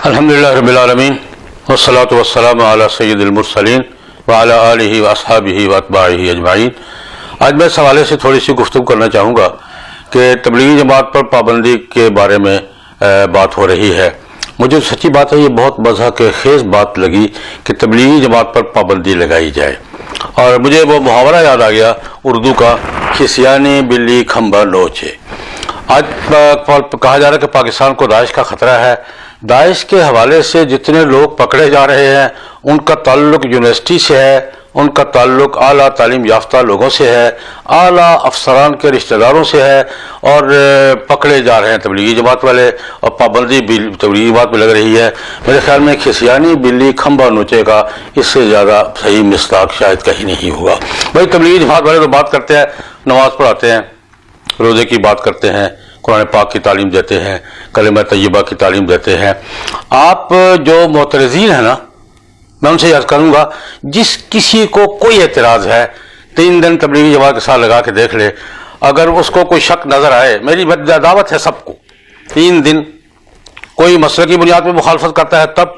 الحمدللہ رب العالمین والصلاة والسلام علی سید المرسلین وعلی آلہ واصحابہ واتباعہ اجمعین۔ آج میں اس حوالے سے تھوڑی سی گفتگو کرنا چاہوں گا کہ تبلیغی جماعت پر پابندی کے بارے میں بات ہو رہی ہے۔ مجھے سچی بات ہے، یہ بہت مضحک خیز بات لگی کہ تبلیغی جماعت پر پابندی لگائی جائے، اور مجھے وہ محاورہ یاد آ گیا اردو کا، کھسیانی بلی کھمبا نوچے۔ آج کہا جا رہا ہے کہ پاکستان کو داعش کا خطرہ ہے۔ داعش کے حوالے سے جتنے لوگ پکڑے جا رہے ہیں ان کا تعلق یونیورسٹی سے ہے، ان کا تعلق اعلیٰ تعلیم یافتہ لوگوں سے ہے، اعلیٰ افسران کے رشتہ داروں سے ہے، اور پکڑے جا رہے ہیں تبلیغی جماعت والے، اور پابندی بھی تبلیغی جماعت میں لگ رہی ہے۔ میرے خیال میں کھسیانی بلی کھمبا نوچے کا اس سے زیادہ صحیح مصداق شاید کہیں نہیں ہوا۔ بھائی تبلیغی جماعت والے تو بات کرتے ہیں، نماز پڑھاتے ہیں، روزے کی بات کرتے ہیں، قرآن پاک کی تعلیم دیتے ہیں، کلمہ طیبہ کی تعلیم دیتے ہیں۔ آپ جو معترضین ہیں نا، میں ان سے عرض کروں گا، جس کسی کو کوئی اعتراض ہے 3 دن تبلیغی جماعت کے ساتھ لگا کے دیکھ لے، اگر اس کو کوئی شک نظر آئے، میری دعوت ہے سب کو، 3 دن کوئی مسئلے کی بنیاد پہ مخالفت کرتا ہے تب،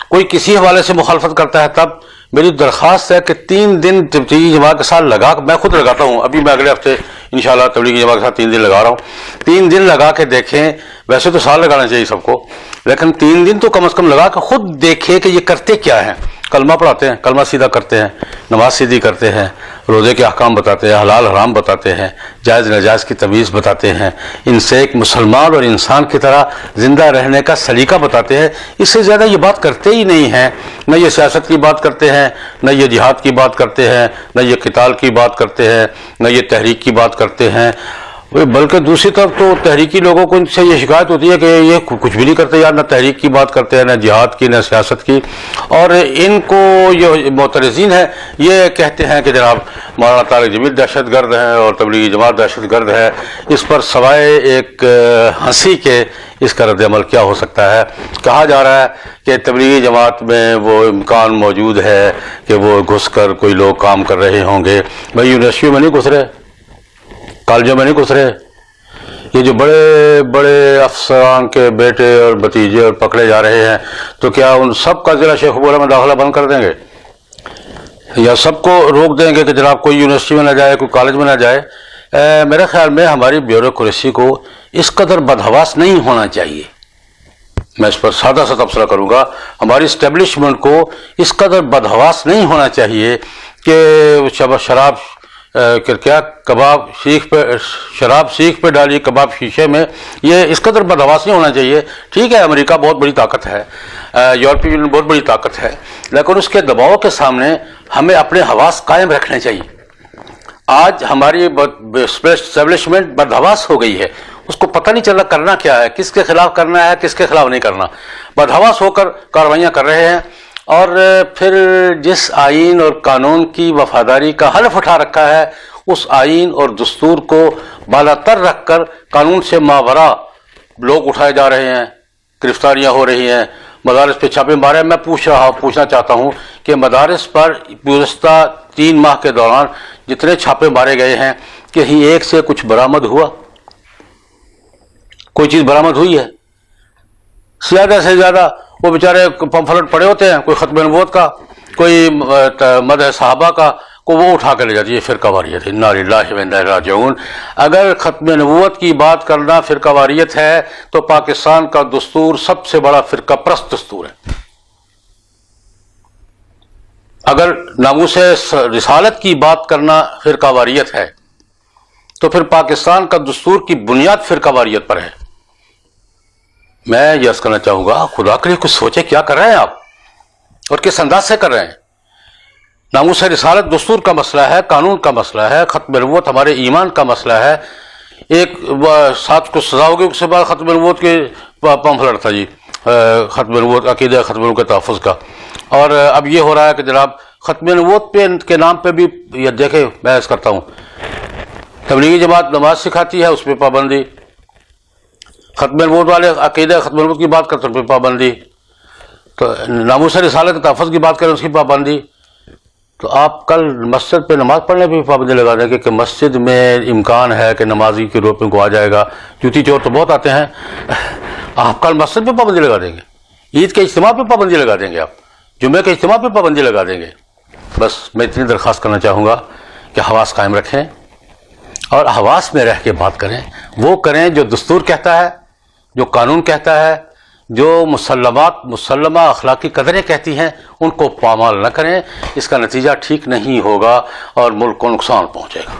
کوئی کسی حوالے سے مخالفت کرتا ہے تب، میری درخواست ہے کہ 3 دن تبلیغی جماعت کے ساتھ لگا، میں خود لگاتا ہوں، ابھی میں اگلے ہفتے انشاءاللہ تبلیغی جماعت کے ساتھ 3 دن لگا رہا ہوں، 3 دن لگا کے دیکھیں۔ ویسے تو سال لگانا چاہیے سب کو، لیکن 3 دن تو کم از کم لگا کے خود دیکھے کہ یہ کرتے کیا ہیں۔ کلمہ پڑھاتے ہیں، کلمہ سیدھا کرتے ہیں، نماز سیدھی کرتے ہیں، روزے کے احکام بتاتے ہیں، حلال حرام بتاتے ہیں، جائز ناجائز کی تمیز بتاتے ہیں، ان سے ایک مسلمان اور انسان کی طرح زندہ رہنے کا سلیقہ بتاتے ہیں۔ اس سے زیادہ یہ بات کرتے ہی نہیں ہیں، نہ یہ سیاست کی بات کرتے ہیں، نہ یہ جہاد کی بات کرتے ہیں، نہ یہ قتال کی بات کرتے ہیں، نہ یہ تحریک کی بات کرتے ہیں۔ بلکہ دوسری طرف تو تحریکی لوگوں کو ان سے یہ شکایت ہوتی ہے کہ یہ کچھ بھی نہیں کرتے یار، نہ تحریک کی بات کرتے ہیں، نہ جہاد کی، نہ سیاست کی۔ اور ان کو یہ معترضین ہیں، یہ کہتے ہیں کہ جناب مولانا طارق جمیل دہشت گرد ہیں اور تبلیغی جماعت دہشت گرد ہے۔ اس پر سوائے ایک ہنسی کے اس کا رد عمل کیا ہو سکتا ہے؟ کہا جا رہا ہے کہ تبلیغی جماعت میں وہ امکان موجود ہے کہ وہ گھس کر کوئی لوگ کام کر رہے ہوں گے۔ بھائی یونیورسٹیوں میں نہیں گھس رہے، کالجوں میں نہیں گھس رہے، یہ جو بڑے بڑے افسران کے بیٹے اور بھتیجے اور پکڑے جا رہے ہیں، تو کیا ان سب کا ضلع شیخ ابو میں داخلہ بند کر دیں گے، یا سب کو روک دیں گے کہ جناب کوئی یونیورسٹی میں نہ جائے، کوئی کالج میں نہ جائے؟ میرے خیال میں ہماری بیوروکریسی کو اس قدر بدحواس نہیں ہونا چاہیے۔ میں اس پر سادہ سا تبصرہ کروں گا، ہماری اسٹیبلشمنٹ کو اس قدر بدحواس نہیں ہونا چاہیے کہ شراب سیخ پہ ڈالی کباب شیشے میں، یہ اس قدر بدحواس نہیں ہونا چاہیے۔ ٹھیک ہے، امریکہ بہت بڑی طاقت ہے، یورپی یونین بہت بڑی طاقت ہے، لیکن اس کے دباؤ کے سامنے ہمیں اپنے حواس قائم رکھنے چاہیے۔ آج ہماری اسٹیبلشمنٹ بدحواس ہو گئی ہے، اس کو پتہ نہیں چل رہا کرنا کیا ہے، کس کے خلاف کرنا ہے، کس کے خلاف نہیں کرنا، بدحواس ہو کر کاروائیاں کر رہے ہیں۔ اور پھر جس آئین اور قانون کی وفاداری کا حلف اٹھا رکھا ہے، اس آئین اور دستور کو بالا تر رکھ کر قانون سے ماوراء لوگ اٹھائے جا رہے ہیں، گرفتاریاں ہو رہی ہیں، مدارس پہ چھاپے مارے۔ میں پوچھنا چاہتا ہوں کہ مدارس پر گزشتہ 3 ماہ کے دوران جتنے چھاپے مارے گئے ہیں، کہیں ایک سے کچھ برآمد ہوا؟ کوئی چیز برآمد ہوئی ہے؟ زیادہ سے زیادہ وہ بیچارے پمفلٹ پڑے ہوتے ہیں، کوئی ختم نبوت کا، کوئی مدح صحابہ کا، کو وہ اٹھا کے لے جاتی ہے فرقہ واریت۔ انا للہ و انا الیہ راجعون۔ اگر ختم نبوت کی بات کرنا فرقہ واریت ہے تو پاکستان کا دستور سب سے بڑا فرقہ پرست دستور ہے۔ اگر ناموس رسالت کی بات کرنا فرقہ واریت ہے تو پھر پاکستان کا دستور کی بنیاد فرقہ واریت پر ہے۔ میں یہ عرض کرنا چاہوں گا، خدا کے لیے کچھ سوچے، کیا کر رہے ہیں آپ اور کس انداز سے کر رہے ہیں؟ ناموس رسالت دستور کا مسئلہ ہے، قانون کا مسئلہ ہے، ختم نبوت ہمارے ایمان کا مسئلہ ہے۔ ایک ساتھ کو سزا ہوگی، اس کے بعد ختم نبوت کے پمفلٹ تھا جی، ختم نبوت عقیدہ ختم نبوت کے تحفظ کا، اور اب یہ ہو رہا ہے کہ جناب ختم نبوت کے نام پہ بھی یہ دیکھیں، میں عرض کرتا ہوں تبلیغی جماعت نماز سکھاتی ہے، اس پہ پابندی، ختم نبوت والے عقیدہ ختم نبوت کی بات کرتے ہیں، اس پہ پابندی، تو ناموس رسالت کے تحفظ کی بات کریں اس کی پابندی۔ تو آپ کل مسجد پہ نماز پڑھنے پہ بھی پابندی لگا دیں گے کہ مسجد میں امکان ہے کہ نمازی کے روپ میں کو آ جائے گا، جوتی چور تو بہت آتے ہیں، آپ کل مسجد پہ پابندی لگا دیں گے؟ عید کے اجتماع پہ پابندی لگا دیں گے آپ، جمعے کے اجتماع پہ پابندی لگا دیں گے. بس میں اتنی درخواست کرنا چاہوں گا کہ حواس قائم رکھیں اور حواس میں رہ کے بات کریں، وہ کریں جو دستور کہتا ہے، جو قانون کہتا ہے، جو مسلمہ اخلاقی قدریں کہتی ہیں، ان کو پامال نہ کریں. اس کا نتیجہ ٹھیک نہیں ہوگا اور ملک کو نقصان پہنچے گا.